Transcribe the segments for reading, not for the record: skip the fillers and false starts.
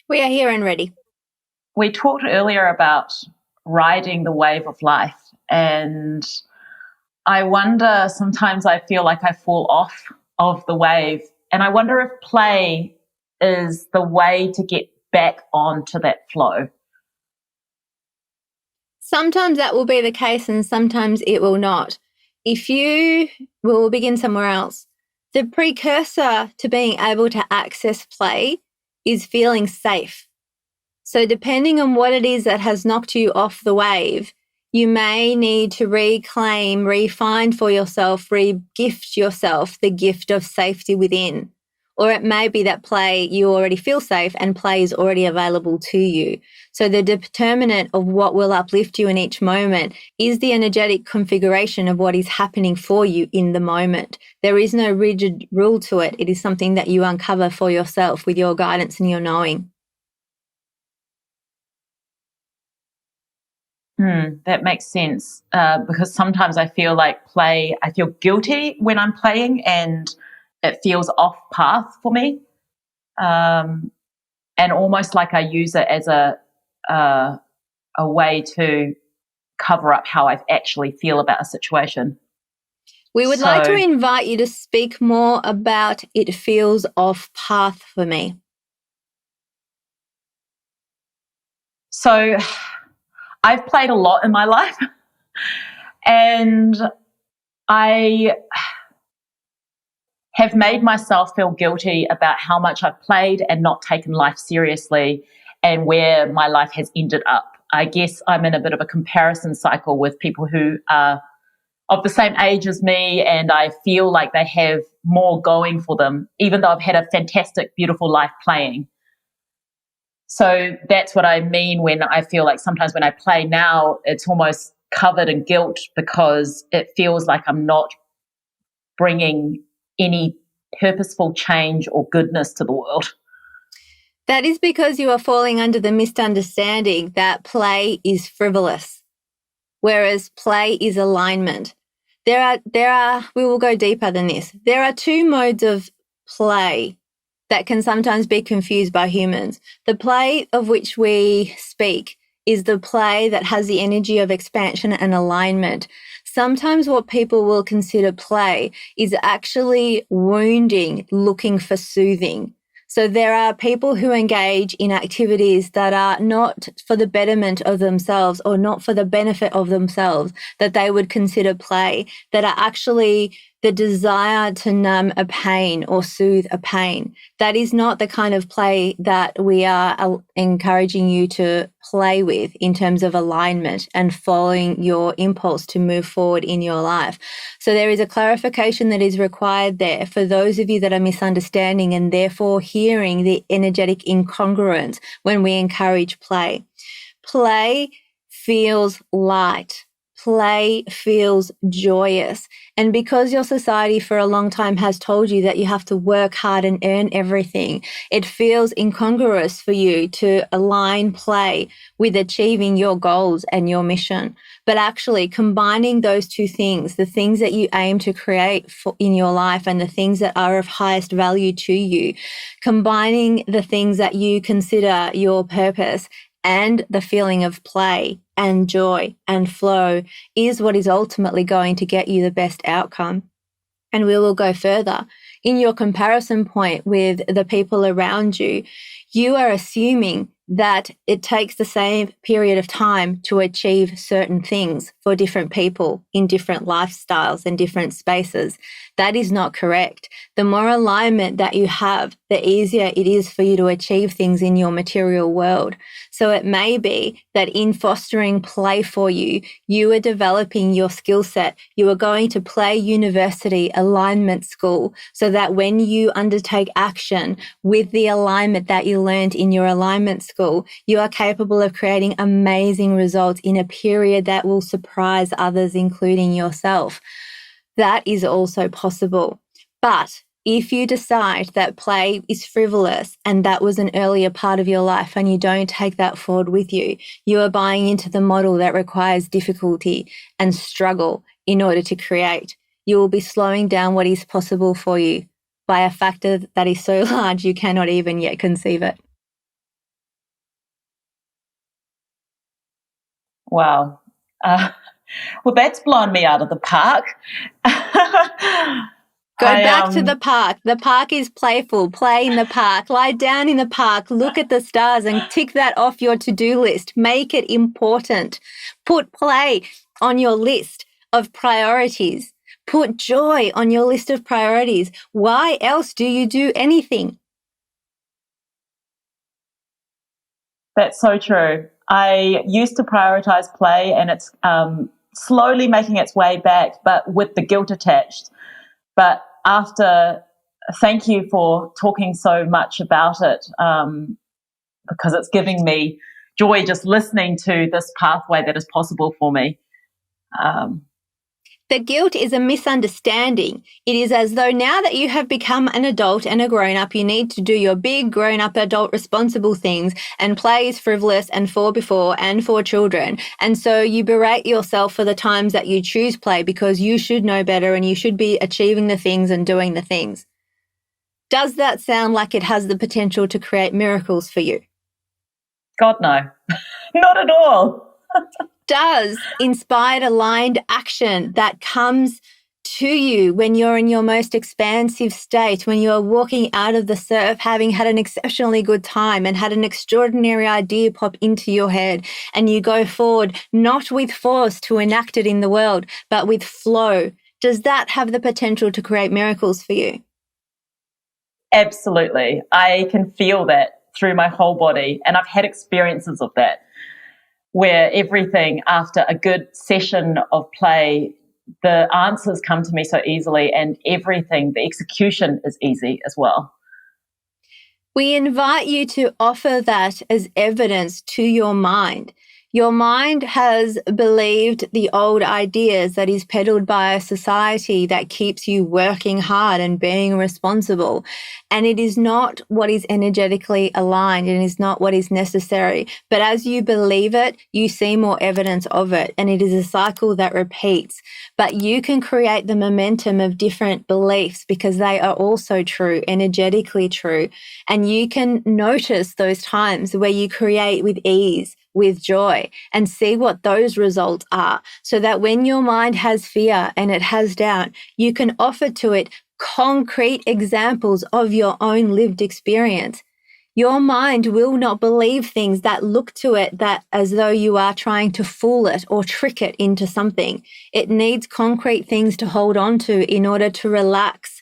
We are here and ready. We talked earlier about riding the wave of life, and I wonder, sometimes I feel like I fall off of the wave, and I wonder if play is the way to get back onto that flow. Sometimes that will be the case and sometimes it will not. If you will begin somewhere else, the precursor to being able to access play is feeling safe. So, depending on what it is that has knocked you off the wave, you may need to reclaim, refine for yourself, re-gift yourself the gift of safety within. Or it may be that play, you already feel safe and play is already available to you. So the determinant of what will uplift you in each moment is the energetic configuration of what is happening for you in the moment. There is no rigid rule to it. It is something that you uncover for yourself with your guidance and your knowing. That makes sense because sometimes I feel like I feel guilty when I'm playing and it feels off path for me. Um, and almost like I use it as uh, a way to cover up how I actually feel about a situation. We would like to So, invite you to speak more about it feels off path for me. so I've played a lot in my life, and I have made myself feel guilty about how much I've played and not taken life seriously and where my life has ended up. I guess I'm in a bit of a comparison cycle with people who are of the same age as me, and I feel like they have more going for them, even though I've had a fantastic, beautiful life playing. So that's what I mean when I feel like sometimes when I play now, it's almost covered in guilt because it feels like I'm not bringing any purposeful change or goodness to the world. That is because you are falling under the misunderstanding that play is frivolous, whereas play is alignment. We will go deeper than this. There are two modes of play that can sometimes be confused by humans. The play of which we speak is the play that has the energy of expansion and alignment. Sometimes what people will consider play is actually wounding, looking for soothing. So there are people who engage in activities that are not for the betterment of themselves or not for the benefit of themselves that they would consider play, that are actually the desire to numb a pain or soothe a pain. That is not the kind of play that we are encouraging you to play with in terms of alignment and following your impulse to move forward in your life. So there is a clarification that is required there for those of you that are misunderstanding and therefore hearing the energetic incongruence when we encourage play. Play feels light. Play feels joyous. And because your society for a long time has told you that you have to work hard and earn everything, it feels incongruous for you to align play with achieving your goals and your mission. But actually combining those two things, the things that you aim to create in your life and the things that are of highest value to you, combining the things that you consider your purpose and the feeling of play and joy and flow is what is ultimately going to get you the best outcome. And we will go further. In your comparison point with the people around you, you are assuming that it takes the same period of time to achieve certain things for different people in different lifestyles and different spaces. That is not correct. The more alignment that you have, the easier it is for you to achieve things in your material world. So it may be that in fostering play for you, you are developing your skill set. You are going to play university alignment school so that when you undertake action with the alignment that you learned in your alignment school, you are capable of creating amazing results in a period that will surprise others, including yourself. That is also possible. But if you decide that play is frivolous and that was an earlier part of your life and you don't take that forward with you, you are buying into the model that requires difficulty and struggle in order to create. You will be slowing down what is possible for you by a factor that is so large you cannot even yet conceive it. Wow. Well, that's blown me out of the park. Go back to the park. The park is playful. Play in the park. Lie down in the park. Look at the stars and tick that off your to-do list. Make it important. Put play on your list of priorities. Put joy on your list of priorities. Why else do you do anything? That's so true. I used to prioritize play, and it's slowly making its way back, but with the guilt attached. But thank you for talking so much about it, because it's giving me joy just listening to this pathway that is possible for me. The guilt is a misunderstanding. It is as though now that you have become an adult and a grown-up, you need to do your big grown-up adult responsible things, and play is frivolous and for before and for children. And so you berate yourself for the times that you choose play because you should know better and you should be achieving the things and doing the things. Does that sound like it has the potential to create miracles for you? God, no. Not at all. Does inspired aligned action that comes to you when you're in your most expansive state, when you're walking out of the surf, having had an exceptionally good time and had an extraordinary idea pop into your head, and you go forward, not with force to enact it in the world, but with flow. Does that have the potential to create miracles for you? Absolutely. I can feel that through my whole body, and I've had experiences of that, where everything after a good session of play, the answers come to me so easily, and everything, the execution is easy as well. We invite you to offer that as evidence to your mind. Your mind has believed the old ideas that is peddled by a society that keeps you working hard and being responsible. And it is not what is energetically aligned and is not what is necessary. But as you believe it, you see more evidence of it. And it is a cycle that repeats. But you can create the momentum of different beliefs because they are also true, energetically true. And you can notice those times where you create with ease, with joy, and see what those results are, so that when your mind has fear and it has doubt, you can offer to it concrete examples of your own lived experience. Your mind will not believe things that look to it that as though you are trying to fool it or trick it into something. It needs concrete things to hold on to in order to relax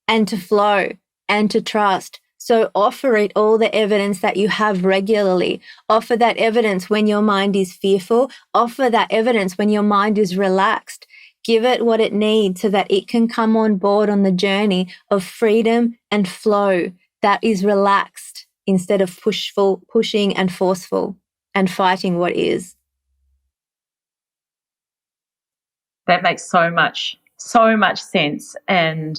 and to flow and to trust. So offer it all the evidence that you have regularly. Offer that evidence when your mind is fearful. Offer that evidence when your mind is relaxed. Give it what it needs so that it can come on board on the journey of freedom and flow that is relaxed instead of pushing and forceful and fighting what is. That makes so much sense. And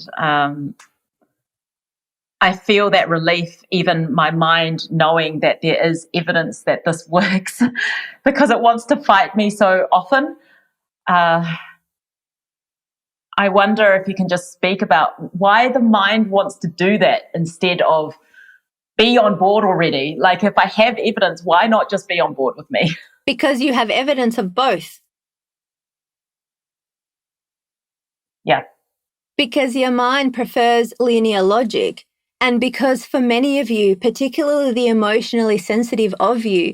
I feel that relief, even my mind knowing that there is evidence that this works, because it wants to fight me so often. I wonder if you can just speak about why the mind wants to do that instead of be on board already. Like, if I have evidence, why not just be on board with me? Because you have evidence of both. Yeah. Because your mind prefers linear logic. And because for many of you, particularly the emotionally sensitive of you,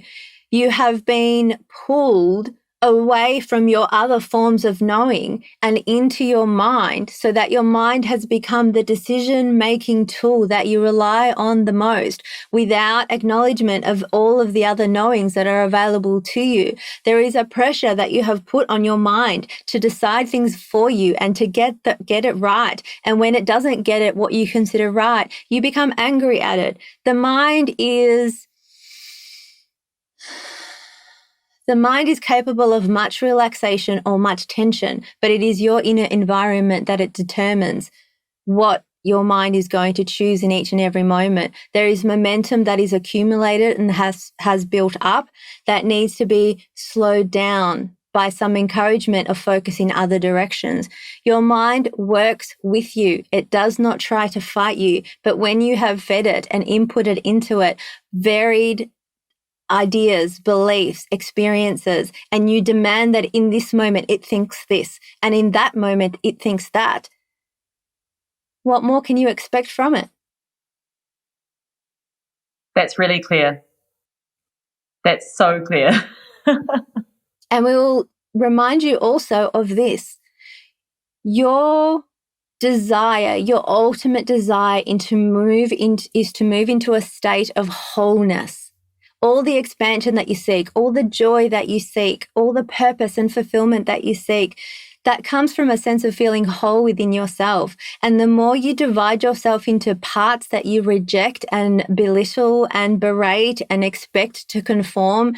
you have been pulled away from your other forms of knowing and into your mind, so that your mind has become the decision-making tool that you rely on the most without acknowledgement of all of the other knowings that are available to you. There is a pressure that you have put on your mind to decide things for you and to get it right. And when it doesn't get it what you consider right, you become angry at it. The mind is capable of much relaxation or much tension, but it is your inner environment that it determines what your mind is going to choose in each and every moment. There is momentum that is accumulated and has built up that needs to be slowed down by some encouragement of focus in other directions. Your mind works with you. It does not try to fight you, but when you have fed it and inputted into it varied ideas, beliefs, experiences, and you demand that in this moment it thinks this, and in that moment it thinks that, what more can you expect from it? That's really clear. That's so clear. And we will remind you also of this. Your desire, your ultimate desire is to move into a state of wholeness. All the expansion that you seek, all the joy that you seek, all the purpose and fulfillment that you seek, that comes from a sense of feeling whole within yourself. And the more you divide yourself into parts that you reject and belittle and berate and expect to conform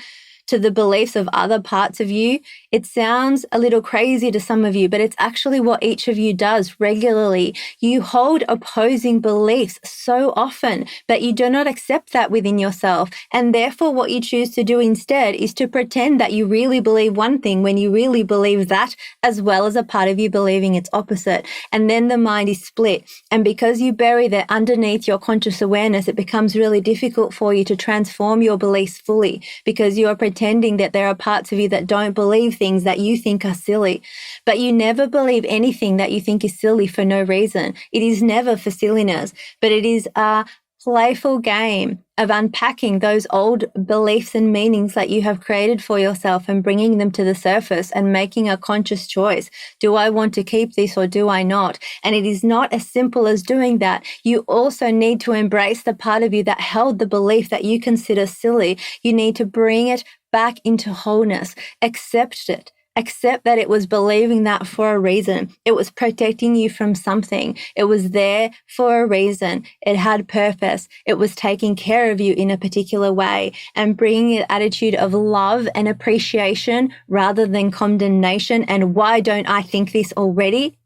to the beliefs of other parts of you, it sounds a little crazy to some of you, but it's actually what each of you does regularly. You hold opposing beliefs so often, but you do not accept that within yourself. And therefore, what you choose to do instead is to pretend that you really believe one thing when you really believe that, as well as a part of you believing its opposite. And then the mind is split. And because you bury that underneath your conscious awareness, it becomes really difficult for you to transform your beliefs fully, because you are pretending that there are parts of you that don't believe things that you think are silly. But you never believe anything that you think is silly for no reason. It is never for silliness, but it is a playful game of unpacking those old beliefs and meanings that you have created for yourself and bringing them to the surface and making a conscious choice. Do I want to keep this or do I not? And it is not as simple as doing that. You also need to embrace the part of you that held the belief that you consider silly. You need to bring it back into wholeness. Accept it. Accept that it was believing that for a reason. It was protecting you from something. It was there for a reason. It had purpose. It was taking care of you in a particular way and bringing an attitude of love and appreciation rather than condemnation. And why don't I think this already?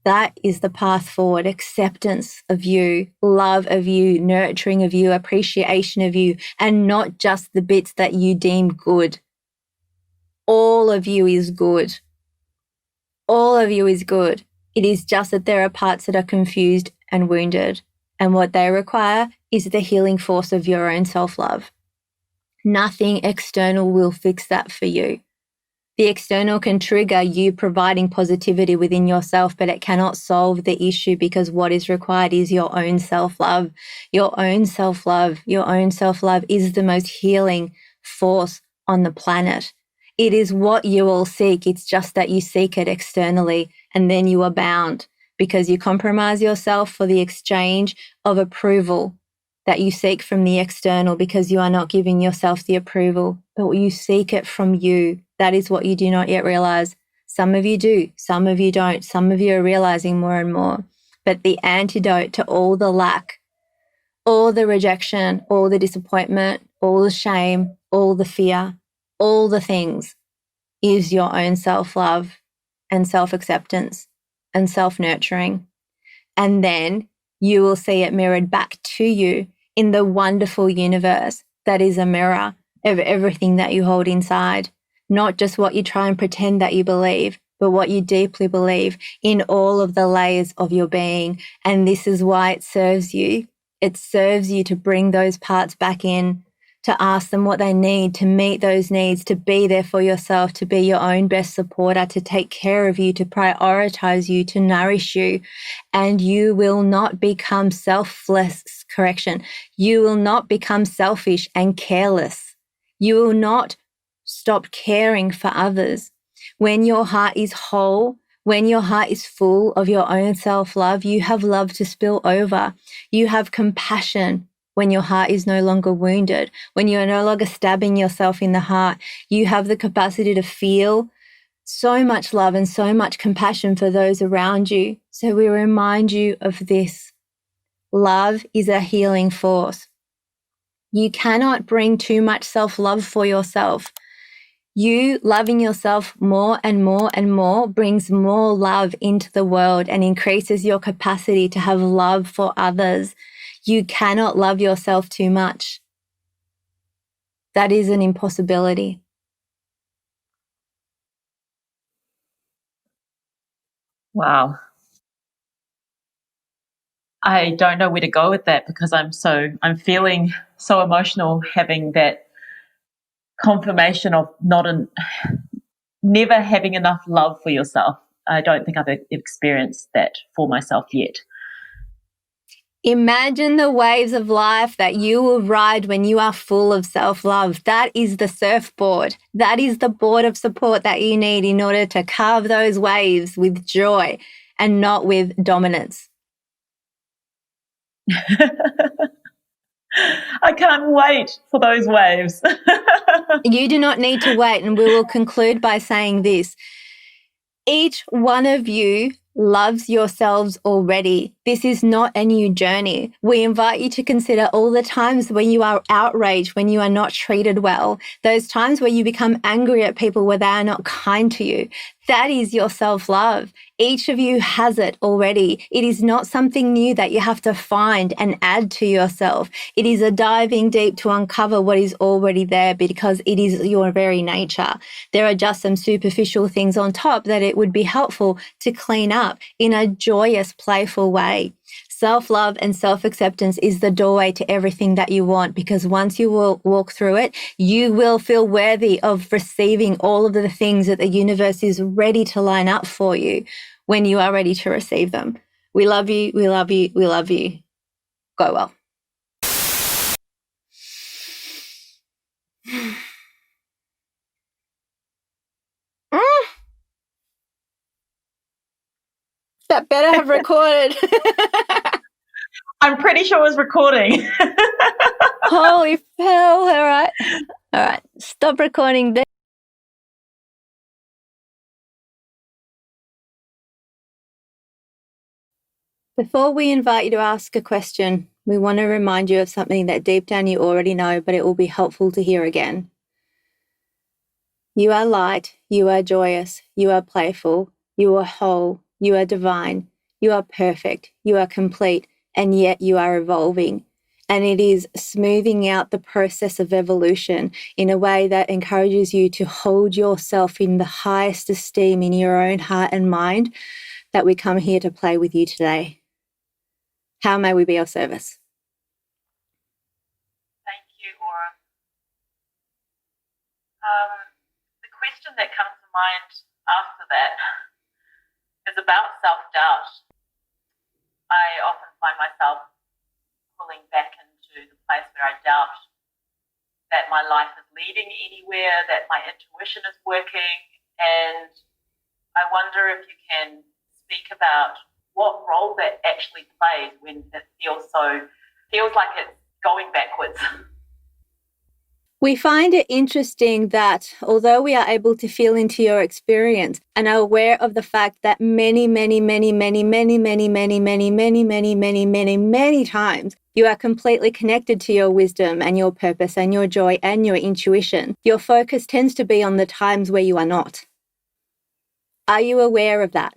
That is the path forward. Acceptance of you, love of you, nurturing of you, appreciation of you, and not just the bits that you deem good. All of you is good. All of you is good. It is just that there are parts that are confused and wounded. And what they require is the healing force of your own self-love. Nothing external will fix that for you. The external can trigger you providing positivity within yourself, but it cannot solve the issue, because what is required is your own self-love. Your own self-love. Your own self-love is the most healing force on the planet. It is what you will seek. It's just that you seek it externally, and then you are bound because you compromise yourself for the exchange of approval that you seek from the external, because you are not giving yourself the approval, but you seek it from you. That is what you do not yet realize. Some of you do, some of you don't. Some of you are realizing more and more. But the antidote to all the lack, all the rejection, all the disappointment, all the shame, all the fear, all the things is your own self-love and self-acceptance and self-nurturing. And then you will see it mirrored back to you in the wonderful universe that is a mirror of everything that you hold inside, not just what you try and pretend that you believe, but what you deeply believe in all of the layers of your being. And this is why it serves you. It serves you to bring those parts back in, to ask them what they need, to meet those needs, to be there for yourself, to be your own best supporter, to take care of you, to prioritize you, to nourish you. And you will not become you will not become selfish and careless. You will not stop caring for others. When your heart is whole, when your heart is full of your own self-love, you have love to spill over. You have compassion. When your heart is no longer wounded, when you are no longer stabbing yourself in the heart, you have the capacity to feel so much love and so much compassion for those around you. So we remind you of this. Love is a healing force. You cannot bring too much self-love for yourself. You loving yourself more and more and more brings more love into the world and increases your capacity to have love for others. You cannot love yourself too much. That is an impossibility. Wow. I don't know where to go with that, because I'm feeling so emotional having that confirmation of never having enough love for yourself. I don't think I've experienced that for myself yet. Imagine the waves of life that you will ride when you are full of self-love. That is the surfboard. That is the board of support that you need in order to carve those waves with joy and not with dominance. I can't wait for those waves. You do not need to wait, and we will conclude by saying this. Each one of you loves yourselves already. This is not a new journey. We invite you to consider all the times when you are outraged, when you are not treated well, those times where you become angry at people where they are not kind to you. That is your self-love. Each of you has it already. It is not something new that you have to find and add to yourself. It is a diving deep to uncover what is already there because it is your very nature. There are just some superficial things on top that it would be helpful to clean up in a joyous, playful way. Self-love and self-acceptance is the doorway to everything that you want, because once you will walk through it, you will feel worthy of receiving all of the things that the universe is ready to line up for you when you are ready to receive them. We love you. We love you. We love you. Go well. That better have recorded. I'm pretty sure it was recording. Holy hell. All right. Stop recording there. Before we invite you to ask a question, we want to remind you of something that deep down you already know, but it will be helpful to hear again. You are light, you are joyous, you are playful, you are whole, you are divine, you are perfect, you are complete, and yet you are evolving. And it is smoothing out the process of evolution in a way that encourages you to hold yourself in the highest esteem in your own heart and mind, that we come here to play with you today. How may we be of service? Thank you, Aura. The question that comes to mind after that is about self-doubt. I often find myself pulling back into the place where I doubt that my life is leading anywhere, that my intuition is working, and I wonder if you can speak about what role that actually plays when it feels like it's going backwards. We find it interesting that although we are able to feel into your experience and are aware of the fact that many times you are completely connected to your wisdom and your purpose and your joy and your intuition, your focus tends to be on the times where you are not. Are you aware of that?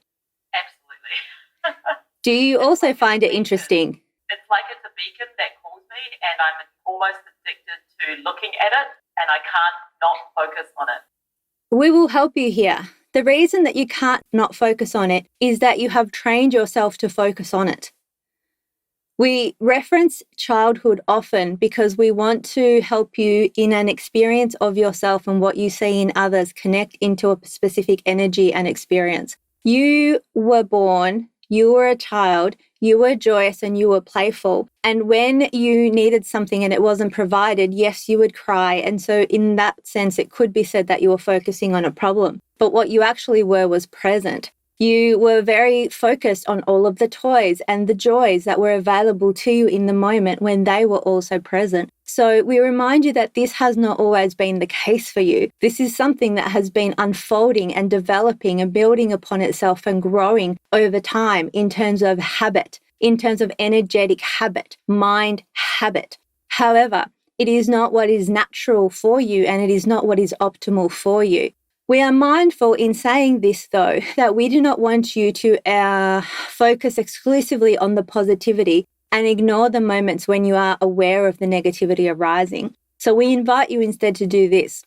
Absolutely. Do you also find it interesting? It's like it's a beacon that calls me, and I'm almost addicted to looking at it, and I can't not focus on it. We will help you here. The reason that you can't not focus on it is that you have trained yourself to focus on it. We reference childhood often because we want to help you in an experience of yourself and what you see in others connect into a specific energy and experience. You were born, you were a child, you were joyous and you were playful. And when you needed something and it wasn't provided, yes, you would cry. And so in that sense, it could be said that you were focusing on a problem. But what you actually were was present. You were very focused on all of the toys and the joys that were available to you in the moment when they were also present. So we remind you that this has not always been the case for you. This is something that has been unfolding and developing and building upon itself and growing over time in terms of habit, in terms of energetic habit, mind habit. However, it is not what is natural for you and it is not what is optimal for you. We are mindful in saying this, though, that we do not want you to focus exclusively on the positivity and ignore the moments when you are aware of the negativity arising. So we invite you instead to do this.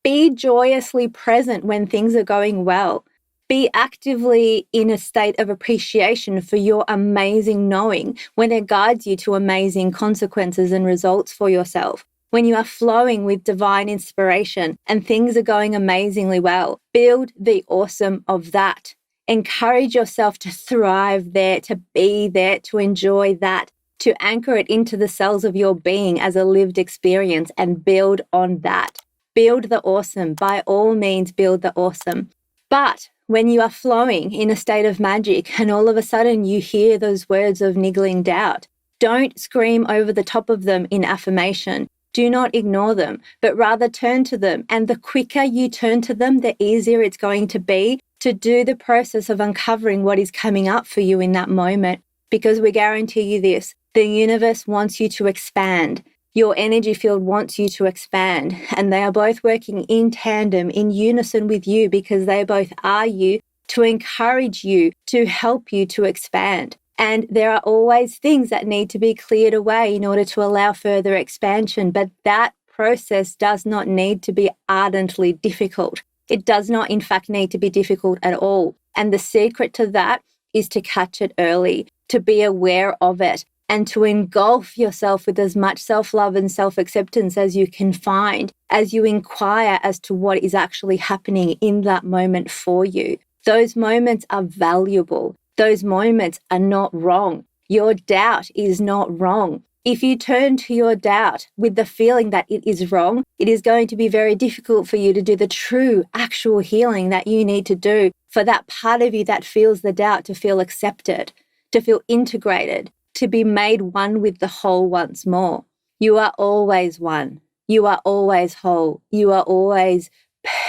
Be joyously present when things are going well. Be actively in a state of appreciation for your amazing knowing when it guides you to amazing consequences and results for yourself. when you are flowing with divine inspiration and things are going amazingly well, build the awesome of that. Encourage yourself to thrive there, to be there, to enjoy that, to anchor it into the cells of your being as a lived experience and build on that. Build the awesome. By all means, build the awesome. But when you are flowing in a state of magic and all of a sudden you hear those words of niggling doubt, don't scream over the top of them in affirmation. Do not ignore them, but rather turn to them. And the quicker you turn to them, the easier it's going to be to do the process of uncovering what is coming up for you in that moment. Because we guarantee you this, the universe wants you to expand. Your energy field wants you to expand, and they are both working in tandem, in unison with you, because they both are you, to encourage you, to help you to expand. And there are always things that need to be cleared away in order to allow further expansion, but that process does not need to be ardently difficult. It does not, in fact, need to be difficult at all. And the secret to that is to catch it early, to be aware of it, and to engulf yourself with as much self-love and self-acceptance as you can find as you inquire as to what is actually happening in that moment for you. Those moments are valuable. Those moments are not wrong. Your doubt is not wrong. If you turn to your doubt with the feeling that it is wrong, it is going to be very difficult for you to do the true, actual healing that you need to do for that part of you that feels the doubt to feel accepted, to feel integrated, to be made one with the whole once more. You are always one. You are always whole. You are always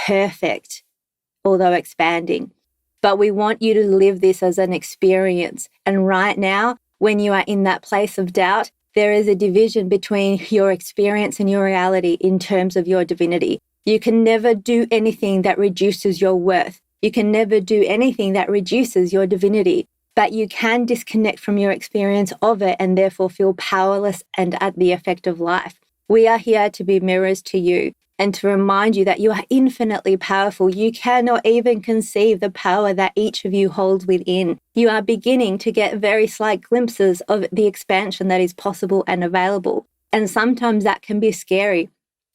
perfect, although expanding. But we want you to live this as an experience. And right now, when you are in that place of doubt, there is a division between your experience and your reality in terms of your divinity. You can never do anything that reduces your worth. You can never do anything that reduces your divinity. But you can disconnect from your experience of it and therefore feel powerless and at the effect of life. We are here to be mirrors to you and to remind you that you are infinitely powerful. You cannot even conceive the power that each of you holds within. You are beginning to get very slight glimpses of the expansion that is possible and available. And sometimes that can be scary,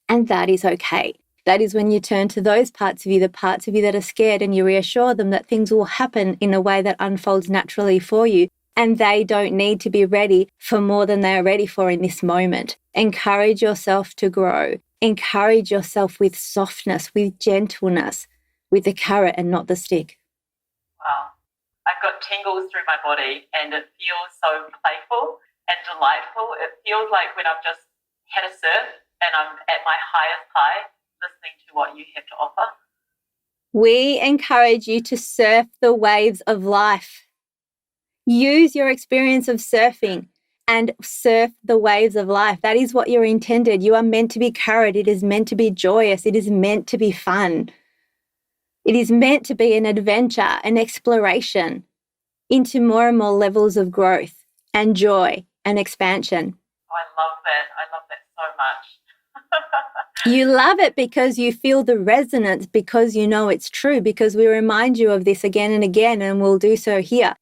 and that is okay. That is when you turn to those parts of you, the parts of you that are scared, and you reassure them that things will happen in a way that unfolds naturally for you, and they don't need to be ready for more than they are ready for in this moment. Encourage yourself to grow. Encourage yourself with softness, with gentleness, with the carrot and not the stick. Wow. I've got tingles through my body, and it feels so playful and delightful. It feels like when I've just had a surf and I'm at my highest high, listening to what you have to offer. We encourage you to surf the waves of life. Use your experience of surfing and surf the waves of life. That is what you're intended. You are meant to be carried. It is meant to be joyous. It is meant to be fun. It is meant to be an adventure, an exploration into more and more levels of growth and joy and expansion. Oh, I love that. I love that so much. You love it because you feel the resonance, because you know it's true, because we remind you of this again and again, and we'll do so here.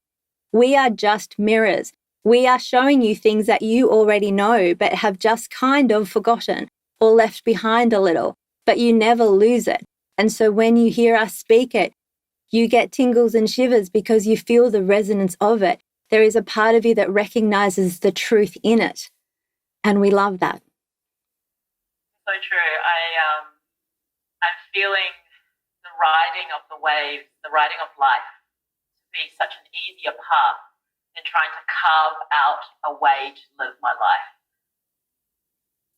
We are just mirrors. We are showing you things that you already know, but have just kind of forgotten or left behind a little, but you never lose it. And so when you hear us speak it, you get tingles and shivers because you feel the resonance of it. There is a part of you that recognizes the truth in it. And we love that. So true. I'm feeling the riding of the waves, the riding of life to be such an easier path than trying to carve out a way to live my life.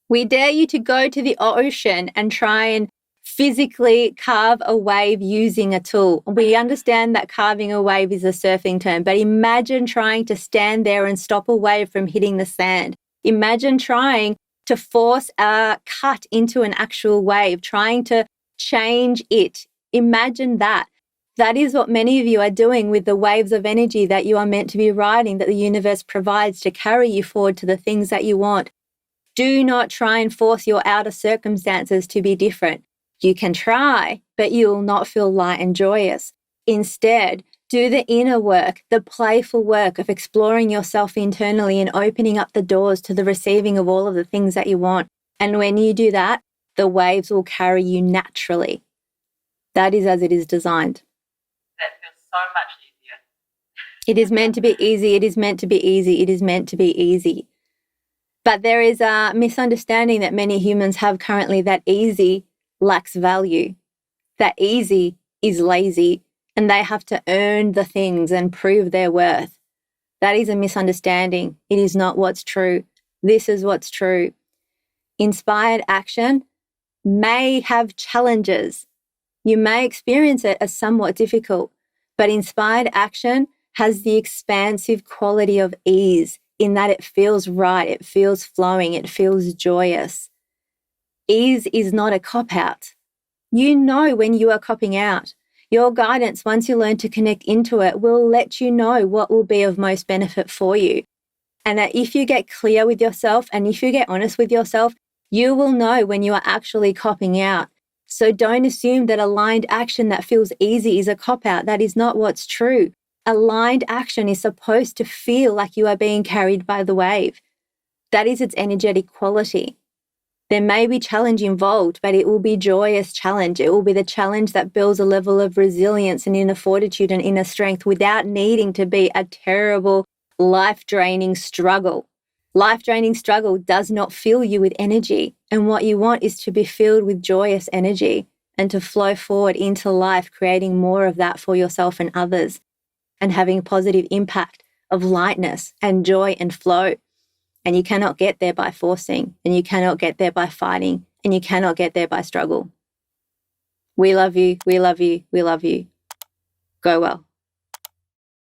We dare you to go to the ocean and try and physically carve a wave using a tool. We understand that carving a wave is a surfing term, but imagine trying to stand there and stop a wave from hitting the sand. Imagine trying to force a cut into an actual wave, trying to change it. Imagine that. That is what many of you are doing with the waves of energy that you are meant to be riding, that the universe provides to carry you forward to the things that you want. Do not try and force your outer circumstances to be different. You can try, but you will not feel light and joyous. Instead, do the inner work, the playful work of exploring yourself internally and opening up the doors to the receiving of all of the things that you want. And when you do that, the waves will carry you naturally. That is as it is designed. That feels so much easier. It is meant to be easy. It is meant to be easy. It is meant to be easy. But there is a misunderstanding that many humans have currently that easy lacks value, that easy is lazy, and they have to earn the things and prove their worth. That is a misunderstanding. It is not what's true. This is what's true. Inspired action may have challenges. You may experience it as somewhat difficult, but inspired action has the expansive quality of ease in that it feels right, it feels flowing, it feels joyous. Ease is not a cop-out. You know when you are copping out. Your guidance, once you learn to connect into it, will let you know what will be of most benefit for you. And that if you get clear with yourself and if you get honest with yourself, you will know when you are actually copping out. So don't assume that aligned action that feels easy is a cop-out. That is not what's true. Aligned action is supposed to feel like you are being carried by the wave. That is its energetic quality. There may be challenge involved, but it will be joyous challenge. It will be the challenge that builds a level of resilience and inner fortitude and inner strength without needing to be a terrible, life-draining struggle. Life-draining struggle does not fill you with energy. And what you want is to be filled with joyous energy and to flow forward into life, creating more of that for yourself and others and having a positive impact of lightness and joy and flow. And you cannot get there by forcing, and you cannot get there by fighting, and you cannot get there by struggle. We love you. We love you. We love you. Go well.